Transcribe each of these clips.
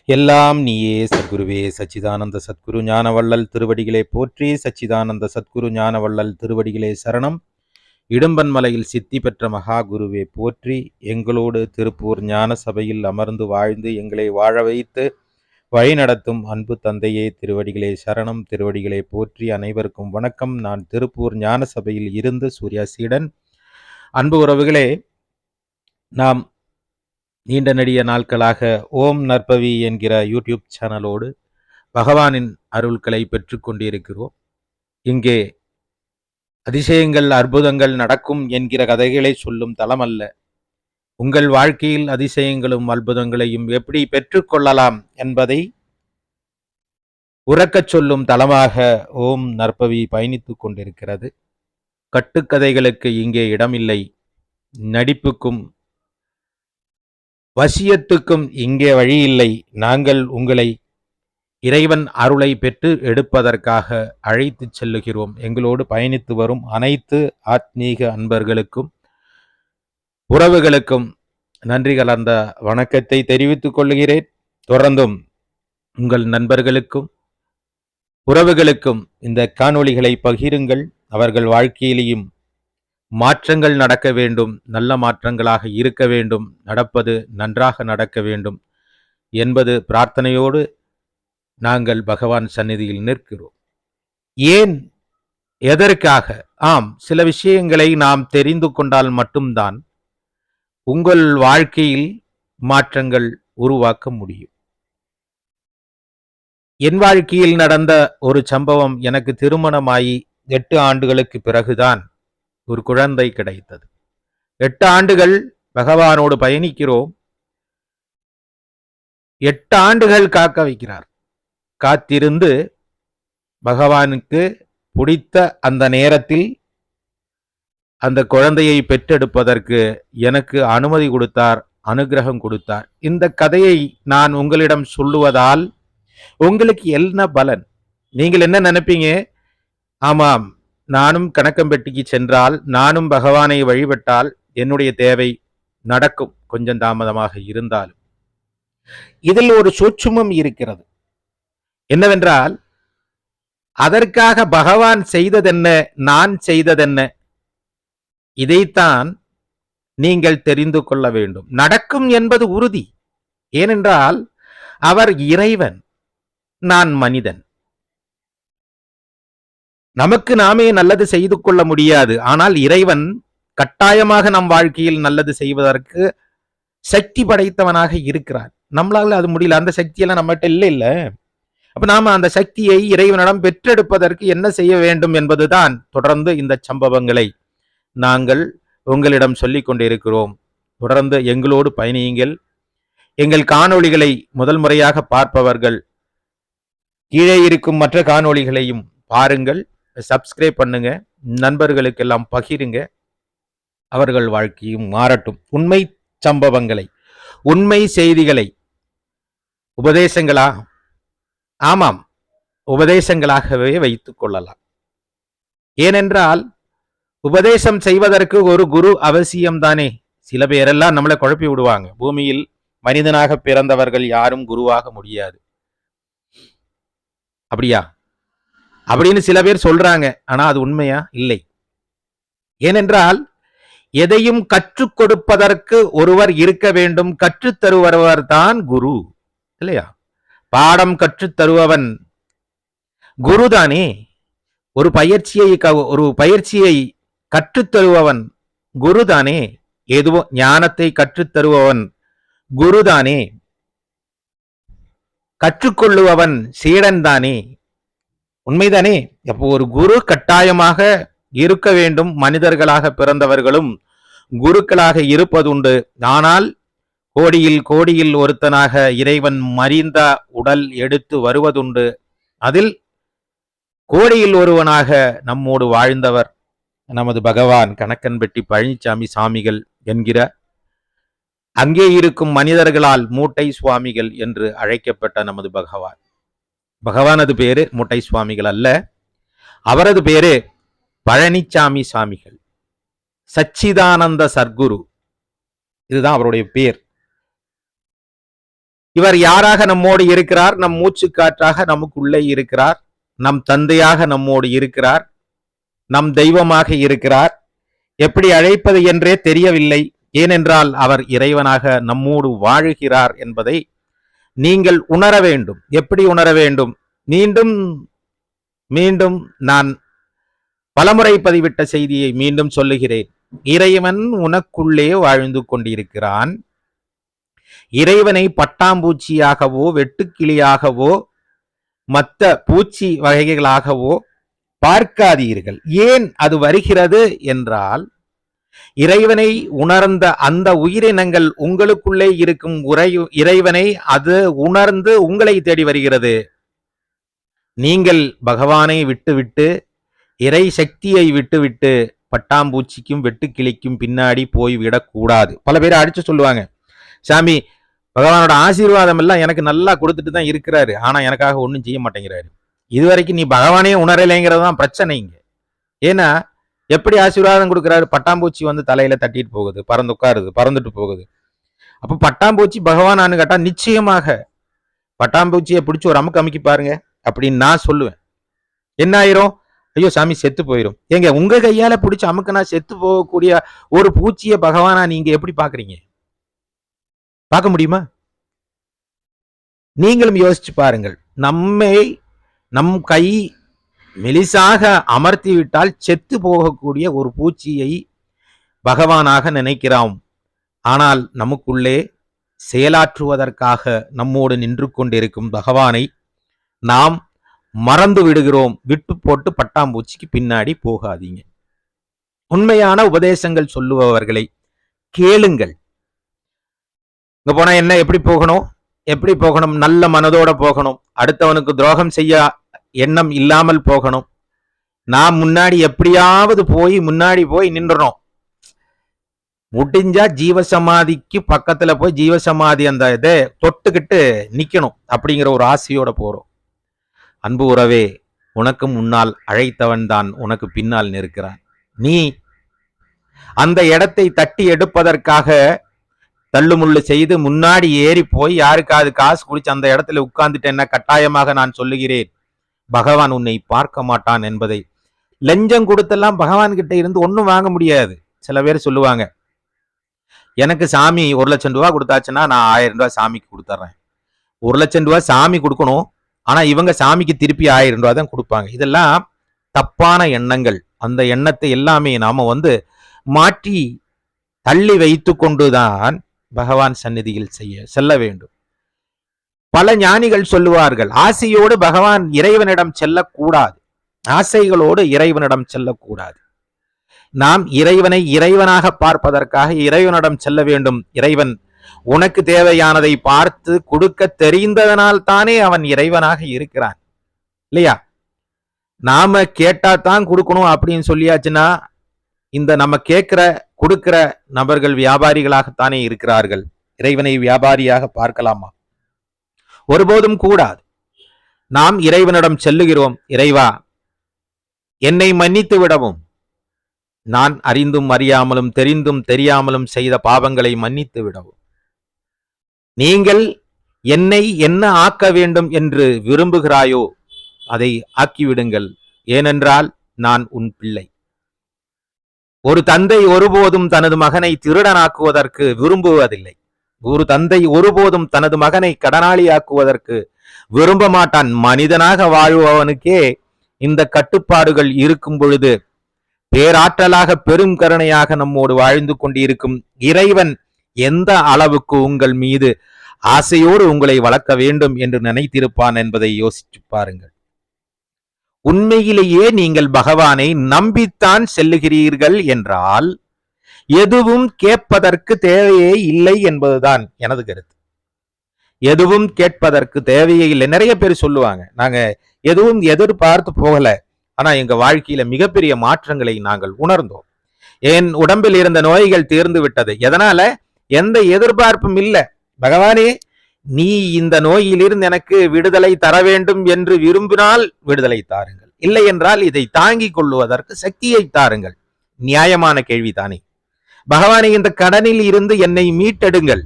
எல்லாம் நீயே சத்குருவே. சச்சிதானந்த சத்குரு ஞானவள்ளல் திருவடிகளே போற்றி. சச்சிதானந்த சத்குரு ஞானவள்ளல் திருவடிகளே சரணம். இடும்பன்மலையில் சித்தி பெற்ற மகா குருவே போற்றி. எங்களோடு திருப்பூர் ஞான சபையில் அமர்ந்து வாழ்ந்து எங்களை வாழ வைத்து வழிநடத்தும் அன்பு தந்தையே திருவடிகளே சரணம். திருவடிகளே போற்றி. அனைவருக்கும் வணக்கம். நான் திருப்பூர் ஞான சபையில் இருந்து சூர்யா சீடன். அன்பு உறவுகளே, நாம் நீண்ட நெடிய நாட்களாக ஓம் நற்பவி என்கிற யூடியூப் சேனலோடு பகவானின் அருள்களை பெற்று கொண்டிருக்கிறோம். இங்கே அதிசயங்கள் அற்புதங்கள் நடக்கும் என்கிற கதைகளை சொல்லும் தளம் அல்ல. உங்கள் வாழ்க்கையில் அதிசயங்களும் அற்புதங்களையும் எப்படி பெற்றுக்கொள்ளலாம் என்பதை உறக்கச் சொல்லும் தளமாக ஓம் நற்பவி பயணித்து கொண்டிருக்கிறது. கட்டுக்கதைகளுக்கு இங்கே இடமில்லை. நடிப்புக்கும் வசியத்துக்கும் இங்கே வழி இல்லை. நாங்கள் உங்களை இறைவன் அருளை பெற்று எடுப்பதற்காக அழைத்து செல்லுகிறோம். எங்களோடு பயணித்து வரும் அனைத்து ஆத்மீக அன்பர்களுக்கும் உறவுகளுக்கும் நன்றி கலந்த வணக்கத்தை தெரிவித்துக் கொள்கிறேன். தொடர்ந்தும் உங்கள் நண்பர்களுக்கும் உறவுகளுக்கும் இந்த காணொளிகளை பகிருங்கள். அவர்கள் வாழ்க்கையிலேயும் மாற்றங்கள் நடக்க வேண்டும், நல்ல மாற்றங்களாக இருக்க வேண்டும், நடப்பது நன்றாக நடக்க வேண்டும் என்பது பிரார்த்தனையோடு நாங்கள் பகவான் சந்நிதியில் நிற்கிறோம். ஏன், எதற்காக? சில விஷயங்களை நாம் தெரிந்து கொண்டால் மட்டும்தான் உங்கள் வாழ்க்கையில் மாற்றங்கள் உருவாக்க முடியும். என் வாழ்க்கையில் நடந்த ஒரு சம்பவம், எனக்கு திருமணமாகி 8 ஆண்டுகளுக்கு பிறகுதான் ஒரு குழந்தை கிடைத்தது. 8 ஆண்டுகள் பகவானோடு பயணிக்கிறோம். 8 ஆண்டுகள் காக்க வைக்கிறார். காத்திருந்து பகவானுக்கு பிடித்த அந்த நேரத்தில் அந்த குழந்தையை பெற்றெடுப்பதற்கு எனக்கு அனுமதி கொடுத்தார், அனுகிரகம் கொடுத்தார். இந்த கதையை நான் உங்களிடம் சொல்லுவதால் உங்களுக்கு என்ன பலன்? நீங்கள் என்ன நினைப்பீங்க? ஆமாம், நானும் கணக்கம்பெட்டிக்கு சென்றால், நானும் பகவானை வழிபட்டால் என்னுடைய தேவை நடக்கும், கொஞ்சம் தாமதமாக இருந்தாலும். இதில் ஒரு சூட்சுமம் இருக்கிறது. என்னவென்றால், அதற்காக பகவான் செய்ததென்ன, நான் செய்ததென்ன, இதைத்தான் நீங்கள் தெரிந்து கொள்ள வேண்டும். நடக்கும் என்பது உறுதி. ஏனென்றால் அவர் இறைவன், நான் மனிதன். நமக்கு நாமே நல்லது செய்து கொள்ள முடியாது. ஆனால் இறைவன் கட்டாயமாக நம் வாழ்க்கையில் நல்லது செய்வதற்கு சக்தி படைத்தவனாக இருக்கிறார். நம்மளால அது முடியல. அந்த சக்தியெல்லாம் நம்மகிட்ட இல்ல. அப்ப நாம அந்த சக்தியை இறைவனிடம் பெற்றெடுப்பதற்கு என்ன செய்ய வேண்டும் என்பதுதான் தொடர்ந்து இந்த சம்பவங்களை நாங்கள் உங்களிடம் சொல்லிக் கொண்டிருக்கிறோம். தொடர்ந்து எங்களோடு பயணியுங்கள். எங்கள் காணொளிகளை முதல் முறையாக பார்ப்பவர்கள் கீழே இருக்கும் மற்ற காணொளிகளையும் பாருங்கள், சப்ஸ்கிரைப் பண்ணுங்க, நண்பர்களுக்கெல்லாம் பகிருங்க. அவர்கள் வாழ்க்கையும் மாறட்டும். உண்மை சம்பவங்களை, உண்மை செய்திகளை உபதேசங்களா? ஆமாம், உபதேசங்களாகவே வைத்துக் கொள்ளலாம். ஏனென்றால் உபதேசம் செய்வதற்கு ஒரு குரு அவசியம்தானே. சில பேரெல்லாம் நம்மளை குழப்பி விடுவாங்க. பூமியில் மனிதனாக பிறந்தவர்கள் யாரும் குருவாக முடியாது. அப்படியா அப்படின்னு சில பேர் சொல்றாங்க. ஆனா அது உண்மையா? இல்லை. ஏனென்றால் எதையும் கற்றுக் கொடுப்பதற்கு ஒருவர் இருக்க வேண்டும். கற்றுத் தருபவர் தான் குரு, இல்லையா? பாடம் கற்றுத் தருபவன் குருதானே. ஒரு பயிற்சியை கற்றுத் தருபவன் குருதானே. ஏதோ ஞானத்தை கற்றுத் தருபவன் குருதானே. கற்றுக்கொள்ளுபவன் சீடன் தானே. உண்மைதானே? அப்போ ஒரு குரு கட்டாயமாக இருக்க வேண்டும். மனிதர்களாக பிறந்தவர்களும் குருக்களாக இருப்பதுண்டு. ஆனால் கோடியில் ஒருத்தனாக இறைவன் மறிந்த உடல் எடுத்து வருவதுண்டு. அதில் கோடியில் ஒருவனாக நம்மோடு வாழ்ந்தவர் நமது பகவான் கணக்கன்பெட்டி பழனிசாமி சாமிகள் என்கிற, அங்கே இருக்கும் மனிதர்களால் மூட்டை சுவாமிகள் என்று அழைக்கப்பட்ட நமது பகவான். பகவானது பேரு மூட்டை சுவாமிகள் அல்ல, அவரது பேரு பழனிசாமி சாமிகள். சச்சிதானந்த சர்க்குரு, இதுதான் அவருடைய பேர். இவர் யாராக நம்மோடு இருக்கிறார்? நம் மூச்சு காற்றாக நமக்குள்ளே இருக்கிறார். நம் தந்தையாக நம்மோடு இருக்கிறார். நம் தெய்வமாக இருக்கிறார். எப்படி அழைப்பது என்றே தெரியவில்லை. ஏனென்றால் அவர் இறைவனாக நம்மோடு வாழுகிறார் என்பதை நீங்கள் உணர வேண்டும். எப்படி உணர வேண்டும்? மீண்டும் மீண்டும் நான் பலமுறை பதிவிட்ட செய்தியை மீண்டும் சொல்லுகிறேன். இறைவன் உனக்குள்ளே வாழ்ந்து கொண்டிருக்கிறான். இறைவனை பட்டாம்பூச்சியாகவோ வெட்டுக்கிளியாகவோ மற்ற பூச்சி வகைகளாகவோ பார்க்காதீர்கள். ஏன் அது வருகிறது என்றால், இறைவனை உணர்ந்த அந்த உயிரினங்கள் உங்களுக்குள்ளே இருக்கும் இறைவனை அது உணர்ந்து உங்களை தேடி வருகிறது. நீங்கள் பகவானை விட்டுவிட்டு இறை சக்தியை விட்டுவிட்டு பட்டாம்பூச்சிக்கும் வெட்டுக்கிளிக்கும் பின்னாடி போய் விடக்கூடாது. பல பேர் அடிச்சு சொல்லுவாங்க, சாமி பகவானோட ஆசீர்வாதம் எல்லாம் எனக்கு நல்லா கொடுத்துட்டு தான் இருக்கிறாரு, ஆனா எனக்காக ஒன்றும் செய்ய மாட்டேங்கிறாரு. இதுவரைக்கும் நீ பகவானே உணரலைங்கிறது தான் பிரச்சனை இங்க. ஏன்னா எப்படி ஆசீர்வாதம் கொடுக்குறாரு? பட்டாம்பூச்சி வந்து தலையில தட்டிட்டு போகுது, பறந்து உட்காருது, பறந்துட்டு போகுது. அப்போ பட்டாம்பூச்சி பகவானான்னு கேட்டா நிச்சயமாக பட்டாம்பூச்சியை பிடிச்சி ஒரு அமுக்கு அமுக்கி பாருங்க அப்படின்னு நான் சொல்லுவேன். என்ன ஆயிரும்? ஐயோ சாமி செத்து போயிடும். ஏங்க உங்க கையால பிடிச்சி அமுக்குனா செத்து போகக்கூடிய ஒரு பூச்சியை பகவானா நீங்க எப்படி பாக்குறீங்க? பார்க்க முடியுமா? நீங்களும் யோசிச்சு பாருங்கள். நம் கை மெலிசாக அமர்த்தி விட்டால் செத்து போகக்கூடிய ஒரு பூச்சியை பகவானாக நினைக்கிறோம். ஆனால் நமக்குள்ளே செயலாற்றுவதற்காக நம்மோடு நின்று கொண்டிருக்கும் பகவானை நாம் மறந்து விடுகிறோம். விட்டு போட்டு பட்டாம்பூச்சிக்கு பின்னாடி போகாதீங்க. உண்மையான உபதேசங்கள் சொல்லுபவர்களை கேளுங்கள். இங்க போனா என்ன, எப்படி போகணும், எப்படி போகணும்? நல்ல மனதோட போகணும். அடுத்தவனுக்கு துரோகம் செய்ய எண்ணம் இல்லாமல் போகணும். நான் முன்னாடி எப்படியாவது முன்னாடி போய் நின்றணும். முடிஞ்சா ஜீவசமாதிக்கு பக்கத்துல போய் ஜீவசமாதி அந்த இதை தொட்டுக்கிட்டு நிக்கணும் அப்படிங்கிற ஒரு ஆசையோட போறோம். அன்பு உறவே, உனக்கு முன்னால் அழைத்தவன் தான் உனக்கு பின்னால் நிற்கிறான். நீ அந்த இடத்தை தட்டி எடுப்பதற்காக தள்ளுமுள்ளு செய்து முன்னாடி ஏறி போய் யாருக்காவது காசு குடிச்சு அந்த இடத்துல உட்கார்ந்துட்டேன்னா கட்டாயமாக நான் சொல்லுகிறேன், பகவான் உன்னை பார்க்க மாட்டான் என்பதை. லஞ்சம் கொடுத்தெல்லாம் பகவான் கிட்ட இருந்து ஒன்றும் வாங்க முடியாது. சில பேர் சொல்லுவாங்க, எனக்கு சாமி 1 லட்சம் ரூபா கொடுத்தாச்சுன்னா நான் 1000 ரூபாய் சாமிக்கு கொடுத்துட்றேன். 1 லட்சம் ரூபாய் சாமி கொடுக்கணும், ஆனா இவங்க சாமிக்கு திருப்பி 1000 ரூபாய் தான் கொடுப்பாங்க. இதெல்லாம் தப்பான எண்ணங்கள். அந்த எண்ணத்தை எல்லாமே நாம மாற்றி தள்ளி வைத்து கொண்டுதான் பகவான் சந்நிதியில் செல்ல வேண்டும். பல ஞானிகள் சொல்லுவார்கள், ஆசையோடு பகவான் இறைவனிடம் செல்லக்கூடாது, ஆசைகளோடு இறைவனிடம் செல்லக்கூடாது. நாம் இறைவனை இறைவனாக பார்ப்பதற்காக இறைவனிடம் செல்ல வேண்டும். இறைவன் உனக்கு தேவையானதை பார்த்து கொடுக்க தெரிந்ததனால் தானே அவன் இறைவனாக இருக்கிறான், இல்லையா? நாம கேட்டாதான் கொடுக்கணும் அப்படின்னு சொல்லியாச்சுன்னா இந்த நம்ம கொடுக்கிற நபர்கள் வியாபாரிகளாகத்தானே இருக்கிறார்கள். இறைவனை வியாபாரியாக பார்க்கலாமா? ஒருபோதும் கூடாது. நாம் இறைவனிடம் செல்லுகிறோம், இறைவா என்னை மன்னித்து விடவும், நான் அறிந்தும் அறியாமலும் தெரிந்தும் தெரியாமலும் செய்த பாவங்களை மன்னித்து விடவும், நீங்கள் என்னை என்ன ஆக்க வேண்டும் என்று விரும்புகிறாயோ அதை ஆக்கிவிடுங்கள், ஏனென்றால் நான் உன் பிள்ளை. ஒரு தந்தை ஒருபோதும் தனது மகனை திருடனாக்குவதற்கு விரும்புவதில்லை. ஒரு தந்தை ஒருபோதும் தனது மகனை கடனாளியாக்குவதற்கு விரும்ப மாட்டான். மனிதனாக வாழ்பவனுக்கே இந்த கட்டுப்பாடுகள் இருக்கும் பொழுது பேராற்றலாக பெரும் கருணையாக நம்மோடு வாழ்ந்து கொண்டிருக்கும் இறைவன் எந்த அளவுக்கு உங்கள் மீது ஆசையோடு உங்களை வளர்க்க வேண்டும் என்று நினைத்திருப்பான் என்பதை யோசித்து பாருங்கள். உண்மையிலேயே நீங்கள் பகவானை நம்பித்தான் செல்லுகிறீர்கள் என்றால் எதுவும் கேட்பதற்கு தேவையே இல்லை என்பதுதான் எனது கருத்து. எதுவும் கேட்பதற்கு தேவையே இல்லை. நிறைய பேர் சொல்லுவாங்க, நாங்க எதுவும் எதிர்பார்த்து போகல, ஆனா எங்க வாழ்க்கையில மிகப்பெரிய மாற்றங்களை நாங்கள் உணர்ந்தோம். என் உடம்பில் இருந்த நோய்கள் தீர்ந்து விட்டது. எதனால? எந்த எதிர்பார்ப்பும் இல்லை. பகவானே, நீ இந்த நோயிலிருந்து எனக்கு விடுதலை தர வேண்டும் என்று விரும்பினால் விடுதலை தாருங்கள், இல்லை என்றால் இதை தாங்கிக் கொள்வதற்கு சக்தியை தாருங்கள். நியாயமான கேள்விதானே? பகவானே, இந்த கடனில் இருந்து என்னை மீட்டெடுங்கள்.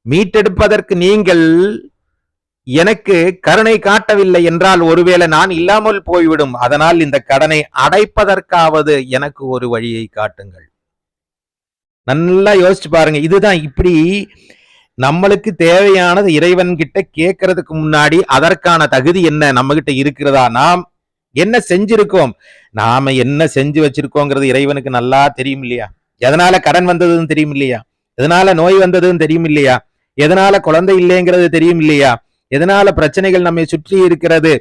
மீட்டெடுப்பதற்கு நீங்கள் எனக்கு கருணை காட்டவில்லை என்றால் ஒருவேளை நான் இல்லாமல் போய்விடும். அதனால் இந்த கடனை அடைப்பதற்காவது எனக்கு ஒரு வழியை காட்டுங்கள். நல்லா யோசிச்சு பாருங்க. இதுதான் இப்படி நம்மளுக்கு தேவையானது இறைவன் கிட்ட கேட்கறதுக்கு முன்னாடி அதற்கான தகுதி என்ன நம்ம கிட்ட இருக்கிறதா, நாம் என்ன செஞ்சிருக்கோம், நாம என்ன செஞ்சு வச்சிருக்கோங்கிறது இறைவனுக்கு நல்லா தெரியும் இல்லையா? எதனால கடன் வந்ததுன்னு தெரியும் இல்லையா? எதனால நோய் வந்ததுன்னு தெரியும் இல்லையா? எதனால குழந்தை இல்லைங்கிறது தெரியும் இல்லையா? எதனால பிரச்சனைகள் நம்மை சுற்றி இருக்கிறது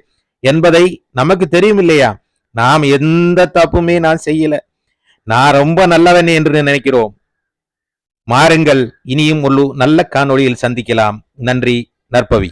என்பதை நமக்கு தெரியும் இல்லையா? நாம் எந்த தப்புமே நான் செய்யல, நான் ரொம்ப நல்லவன் என்று நினைக்கிறோம். மாறுங்கள், இனியும் ஒரு நல்ல காணொளியில் சந்திக்கலாம். நன்றி, நற்பவி.